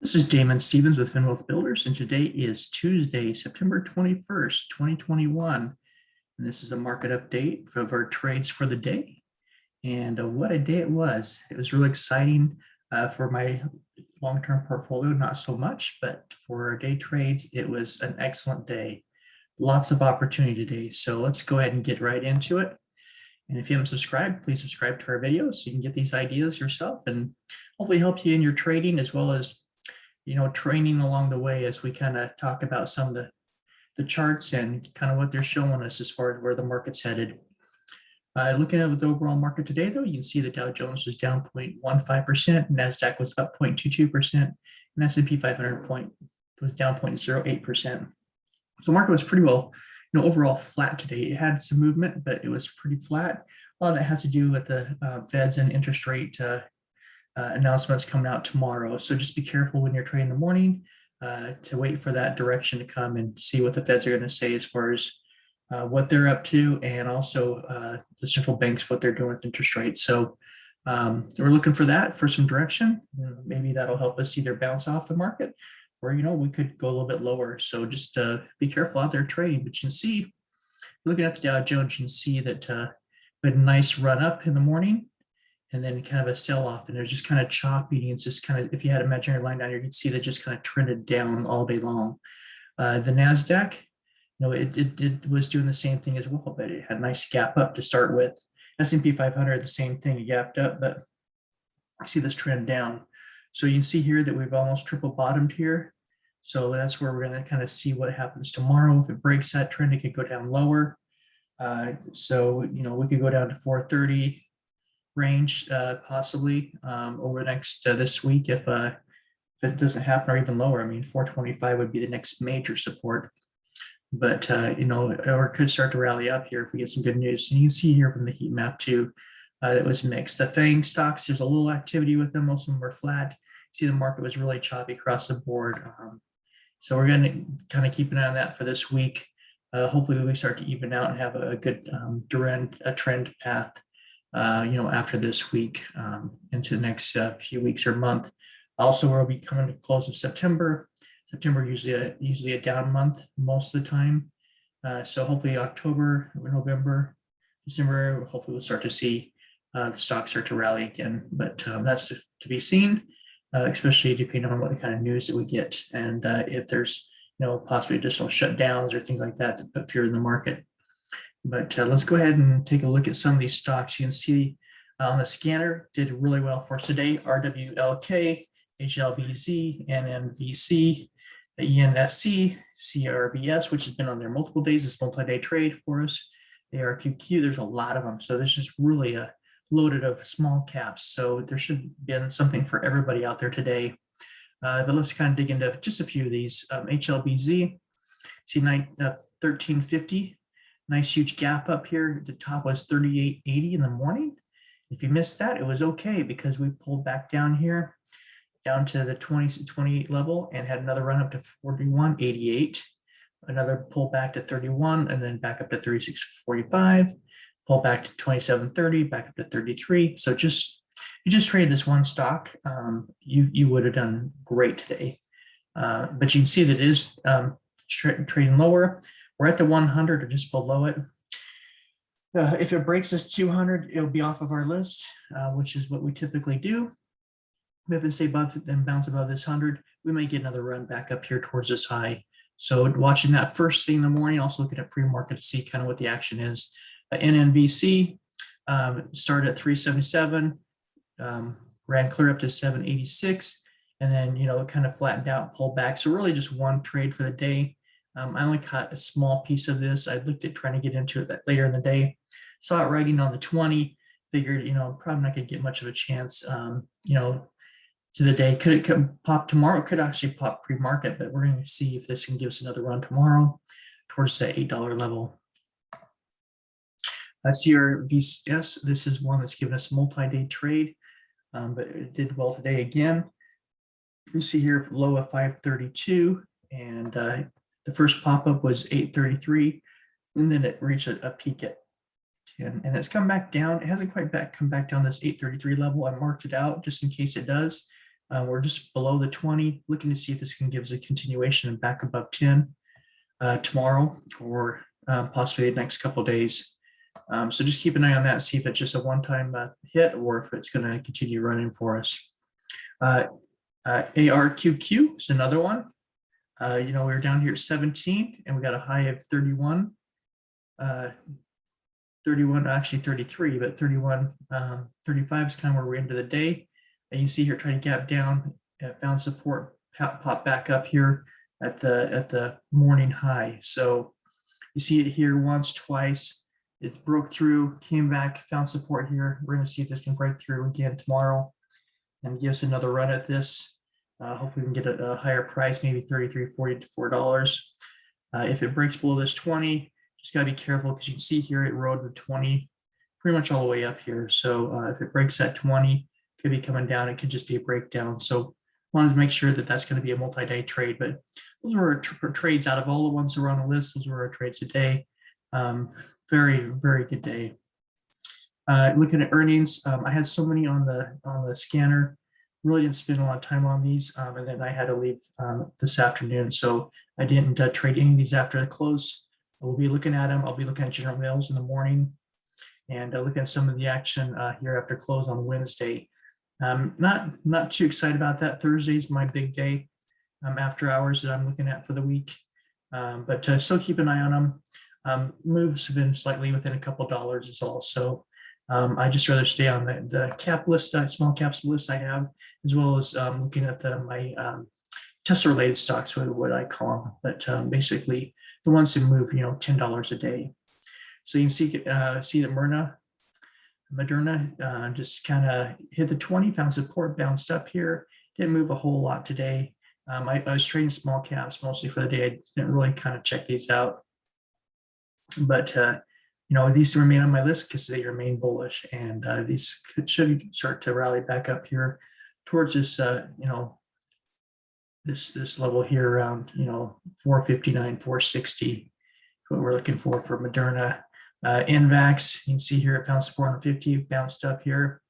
This is Damon Stevens with FinWealth Builders, and today is Tuesday, September 21st, 2021. And this is a market update of our trades for the day. And what a day it was. It was really exciting for my long-term portfolio, not so much, but for our day trades, it was an excellent day. Lots of opportunity today. So let's go ahead and get right into it. And if you haven't subscribed, please subscribe to our videos so you can get these ideas yourself and hopefully help you in your trading as well as training along the way as we kind of talk about some of the charts and kind of what they're showing us as far as where the market's headed. Looking at the overall market today, though, you can see the Dow Jones was down 0.15%, NASDAQ was up 0.22%, and S&P 500 was down 0.08%. So the market was pretty well, overall flat today. It had some movement, but it was pretty flat. A lot of that has to do with the Feds and interest rate announcements coming out tomorrow. So just be careful when you're trading in the morning to wait for that direction to come and see what the Feds are going to say as far as what they're up to, and also the central banks, what they're doing with interest rates. So we're looking for that for some direction. Maybe that'll help us either bounce off the market or, we could go a little bit lower. So just be careful out there trading. But you can see, looking at the Dow Jones, you can see that we had a nice run up in the morning, and then kind of a sell-off, and it was just kind of choppy. It's just kind of, if you had a imaginary line down here, you could see that just kind of trended down all day long. The NASDAQ, it was doing the same thing as well, but it had a nice gap up to start with. S&P 500, the same thing, it gapped up, but I see this trend down. So you can see here that we've almost triple bottomed here. So that's where we're going to kind of see what happens tomorrow. If it breaks that trend, it could go down lower. So, we could go down to 430 range possibly over the next this week if it doesn't happen, or even lower. I mean, 425 would be the next major support, but or it could start to rally up here if we get some good news. And you can see here from the heat map too, it was mixed. The FANG stocks, there's a little activity with them. Most of them were flat. See, the market was really choppy across the board. So we're going to kind of keep an eye on that for this week. Hopefully we start to even out and have a good trend path after this week into the next few weeks or month. Also, we'll be coming to the close of September. September usually a down month most of the time. So hopefully October, November, December, hopefully we'll start to see the stocks start to rally again. But that's to be seen, especially depending on what kind of news that we get, and if there's possibly additional shutdowns or things like that to put fear in the market. But let's go ahead and take a look at some of these stocks. You can see on the scanner did really well for us today. RWLK, HLBZ, NNVX, ENSC, CRVS, which has been on there multiple days. This multi-day trade for us. ARQQ, there's a lot of them. So this is really a loaded of small caps. So there should have been something for everybody out there today. But let's kind of dig into just a few of these. HLBZ, see 1350. Nice huge gap up here. The top was 38.80 in the morning. If you missed that, it was okay because we pulled back down here, down to the 28 level, and had another run up to 41.88. Another pull back to 31, and then back up to 36.45. Pull back to 27.30, back up to 33. So you just traded this one stock, you would have done great today. But you can see that it is trading lower. We're at the 100 or just below it. If it breaks this 200, it'll be off of our list, which is what we typically do. If it stay above, then bounce above this 100, we may get another run back up here towards this high. So watching that first thing in the morning, also looking at pre-market to see kind of what the action is. NNVX started at 377, ran clear up to 786, and then kind of flattened out, pulled back. So really just one trade for the day. I only caught a small piece of this. I looked at trying to get into it later in the day. Saw it writing on the 20. Figured, probably not going to get much of a chance, to the day. Could it pop tomorrow? It could actually pop pre-market, but we're going to see if this can give us another run tomorrow towards the $8 level. CRVS, this is one that's given us multi-day trade, but it did well today again. You see here low of 532, and the first pop-up was 833, and then it reached a peak at 10, and it's come back down. It hasn't quite come back down this 833 level. I marked it out just in case it does. We're just below the 20, looking to see if this can give us a continuation and back above 10 tomorrow, or possibly the next couple of days. So just keep an eye on that, see if it's just a one-time hit or if it's going to continue running for us. ARQQ is another one. We were down here at 17 and we got a high of 31. 31, actually 33, but 31, 35 is kind of where we're into the day. And you see here trying to gap down, found support, pop back up here at the morning high. So you see it here once, twice. It broke through, came back, found support here. We're going to see if this can break through again tomorrow and give us another run at this. Hopefully we can get a higher price, maybe $33.40 to $4. If it breaks below this 20, just got to be careful because you can see here it rode the 20 pretty much all the way up here. So if it breaks at 20, it could be coming down. It could just be a breakdown. So wanted to make sure that that's going to be a multi-day trade. But those were trades out of all the ones that were on the list. Those were our trades today. Very, very good day. Looking at earnings, I had so many on the scanner. Really didn't spend a lot of time on these, and then I had to leave this afternoon, so I didn't trade any of these after the close. We'll be looking at them. I'll be looking at General Mills in the morning, and looking at some of the action here after close on Wednesday. Not too excited about that. Thursday's my big day after hours that I'm looking at for the week, but still keep an eye on them. Moves have been slightly within a couple dollars is all. So I just rather stay on the cap list, small caps list I have, as well as looking at my Tesla related stocks, what I call them, but basically the ones that move, $10 a day. So you can see that Moderna just kind of hit the 20, found support, bounced up here, didn't move a whole lot today. I was trading small caps mostly for the day. I didn't really kind of check these out, but these remain on my list because they remain bullish, and these should start to rally back up here towards this, this level here around, 459, 460. What we're looking for Moderna. NNVX, you can see here it found support on 50, bounced up here.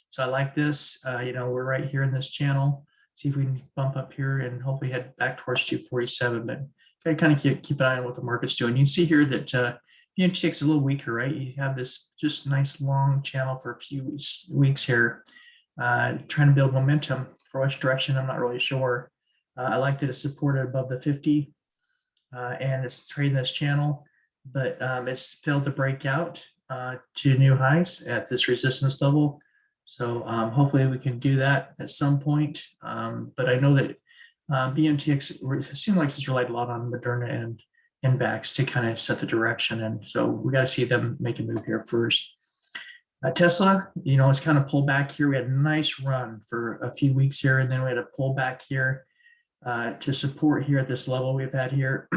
So I like this. We're right here in this channel. See if we can bump up here and hopefully head back towards 247. But gotta kind of keep an eye on what the market's doing. You can see here that VNTX a little weaker, right? You have this just nice long channel for a few weeks here, trying to build momentum. For which direction, I'm not really sure. I like that it's supported above the 50, and it's trading this channel, but it's failed to break out to new highs at this resistance level. So hopefully we can do that at some point. But I know that BMTX seems like it's relied a lot on Moderna and NNVX to kind of set the direction. And so we got to see them make a move here first. Tesla, it's kind of pulled back here. We had a nice run for a few weeks here, and then we had a pull back here to support here at this level we've had here.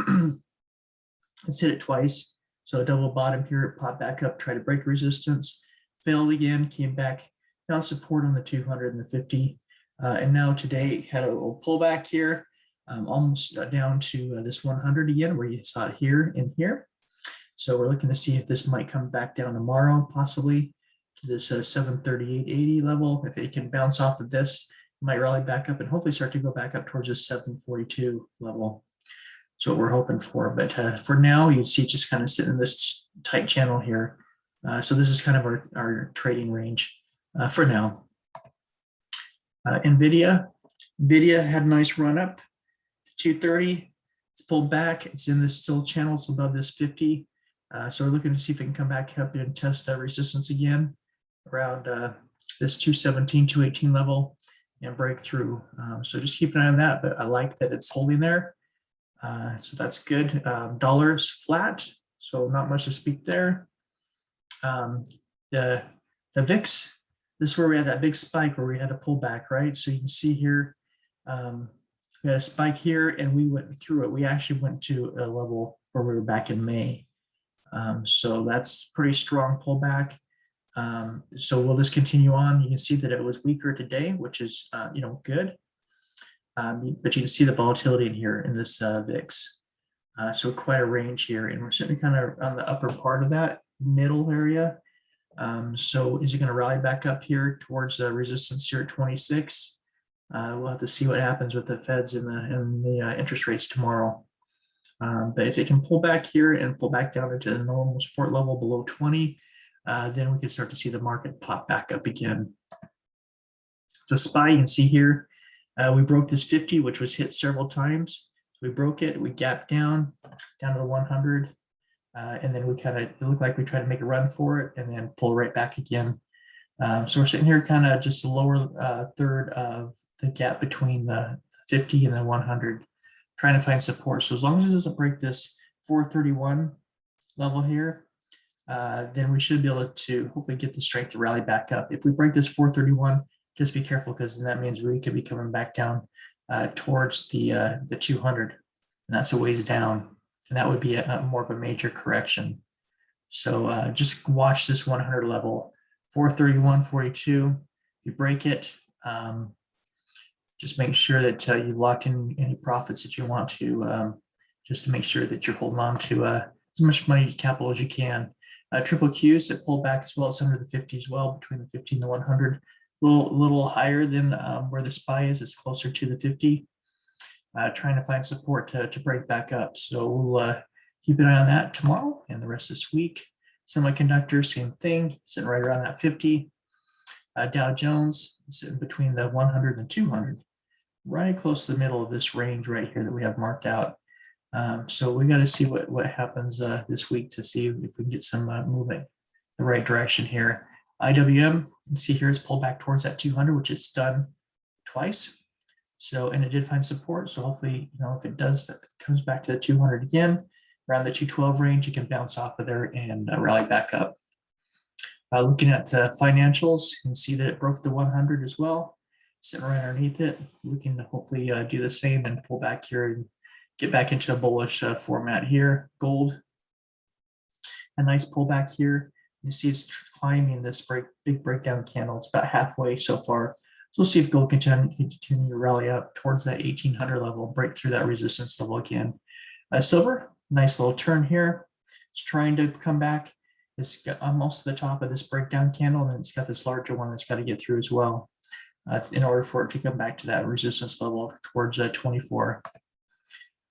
Let's hit it twice. So a double bottom here, it popped back up, tried to break resistance, failed again, came back, found support on the 200 and the 50. And now today had a little pullback here, almost down to this 100 again, where you saw it here and here. So we're looking to see if this might come back down tomorrow, possibly to this 738.80 level. If it can bounce off of this, it might rally back up and hopefully start to go back up towards this 742 level. That's what we're hoping for. But for now, you see it just kind of sitting in this tight channel here. So this is kind of our trading range for now. NVIDIA had a nice run up to 230. It's pulled back. It's in this still channel. It's above this 50. So we're looking to see if it can come back up and test that resistance again around this 217, 218 level and break through. So just keep an eye on that. But I like that it's holding there. So that's good. Dollars flat, so not much to speak there. The VIX, this is where we had that big spike where we had a pullback, right? So you can see here, we had a spike here and we went through it. We actually went to a level where we were back in May. So that's pretty strong pullback. So will this continue on? You can see that it was weaker today, which is, good. But you can see the volatility in here in this VIX. So quite a range here, and we're sitting kind of on the upper part of that middle area. So is it going to rally back up here towards the resistance here at 26? We'll have to see what happens with the Feds and the interest rates tomorrow. But if it can pull back here and pull back down into the normal support level below 20, then we can start to see the market pop back up again. So SPY, you can see here, we broke this 50, which was hit several times. We broke it, we gapped down to the 100, and then we it looked like we tried to make a run for it and then pull right back again. So we're sitting here kind of just the lower third of the gap between the 50 and the 100, trying to find support. So as long as it doesn't break this 431 level here, then we should be able to hopefully get the strength to rally back up. If we break this 431, just be careful, because then that means we could be coming back down towards the 200, and that's a ways down, and that would be more of a major correction. So just watch this 100 level, 431.42. You break it, just make sure that you locked in any profits that you want to, just to make sure that you're holding on to as much money capital as you can. Triple Qs that pull back as well. It's under the 50 as well, between the 50 and the 100. A little higher than where the SPY is. It's closer to the 50. Trying to find support to break back up. So we'll keep an eye on that tomorrow and the rest of this week. Semiconductors, same thing, sitting right around that 50. Dow Jones sitting between the 100 and 200, right close to the middle of this range right here that we have marked out. So we got to see what happens this week to see if we can get some movement the right direction here. IWM, you can see here it's pulled back towards that 200, which it's done twice. So, and it did find support. So hopefully, if it does, that comes back to the 200 again, around the 212 range, you can bounce off of there and rally back up. Looking at financials, you can see that it broke the 100 as well, sitting right underneath it. We can hopefully do the same and pull back here and get back into a bullish format here. Gold, a nice pullback here. You see it's climbing this big breakdown candle. It's about halfway so far. So we'll see if gold can continue to rally up towards that 1800 level, break through that resistance level again. Silver, nice little turn here. It's trying to come back. It's got almost to the top of this breakdown candle, and then it's got this larger one that's got to get through as well in order for it to come back to that resistance level towards 24.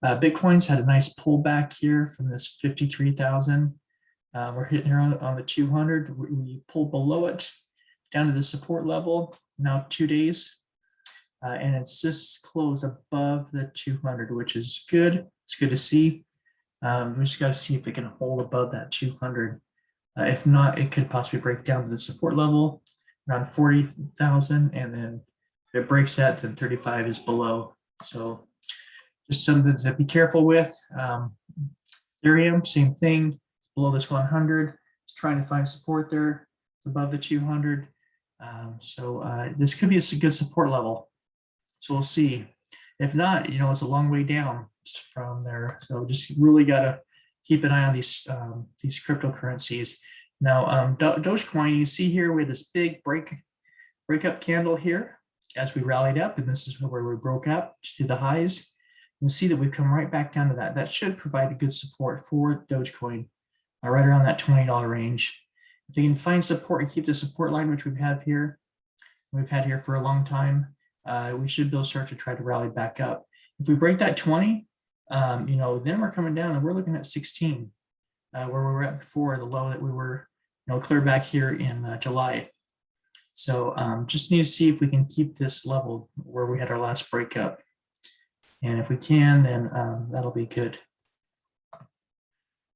Bitcoin's had a nice pullback here from this 53,000. We're hitting here on the 200. We pulled below it down to the support level, now 2 days. And it's just closed above the 200, which is good. It's good to see. We just got to see if it can hold above that 200. If not, it could possibly break down to the support level around 40,000. And then if it breaks that, then 35 is below. So just something to be careful with. Ethereum, same thing. Below this 100, it's trying to find support there above the 200. So this could be a good support level. So we'll see. If not, it's a long way down from there. So just really got to keep an eye on these cryptocurrencies. Now, Dogecoin, you see here we have this big breakup candle here as we rallied up, and this is where we broke up to the highs. You see that we've come right back down to that. That should provide a good support for Dogecoin. Right around that $20 range. If you can find support and keep the support line, which we've had here for a long time, we should be able to start to try to rally back up. If we break that 20, then we're coming down and we're looking at 16, where we were at before, the low that we were, clear back here in July. So just need to see if we can keep this level where we had our last breakup. And if we can, then that'll be good.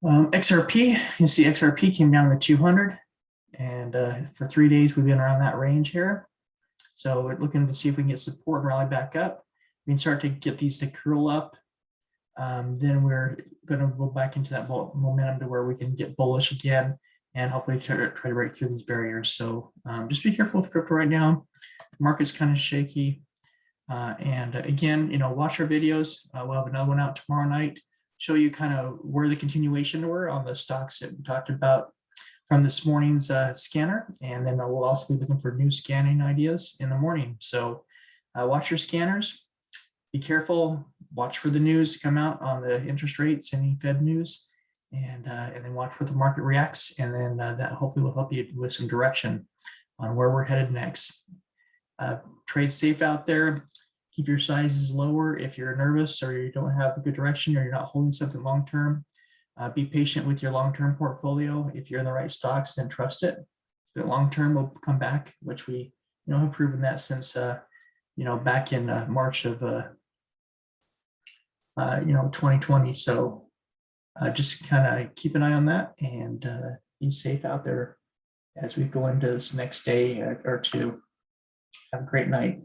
XRP, you see XRP came down to 200, and for 3 days we've been around that range here. So we're looking to see if we can get support and rally back up. We can start to get these to curl up. Then we're going to go back into that momentum to where we can get bullish again and hopefully try to break through these barriers. So just be careful with crypto right now. The market's kind of shaky. And again, watch our videos. We'll have another one out tomorrow night. Show you kind of where the continuation were on the stocks that we talked about from this morning's scanner. And then we'll also be looking for new scanning ideas in the morning. So watch your scanners, be careful, watch for the news to come out on the interest rates, any Fed news, and then watch where the market reacts. And then that hopefully will help you with some direction on where we're headed next. Trade safe out there. Keep your sizes lower if you're nervous or you don't have a good direction or you're not holding something long-term. Be patient with your long-term portfolio. If you're in the right stocks, then trust it. The long-term will come back, which we have proven that since back in March of 2020. So just kind of keep an eye on that and be safe out there as we go into this next day or two. Have a great night.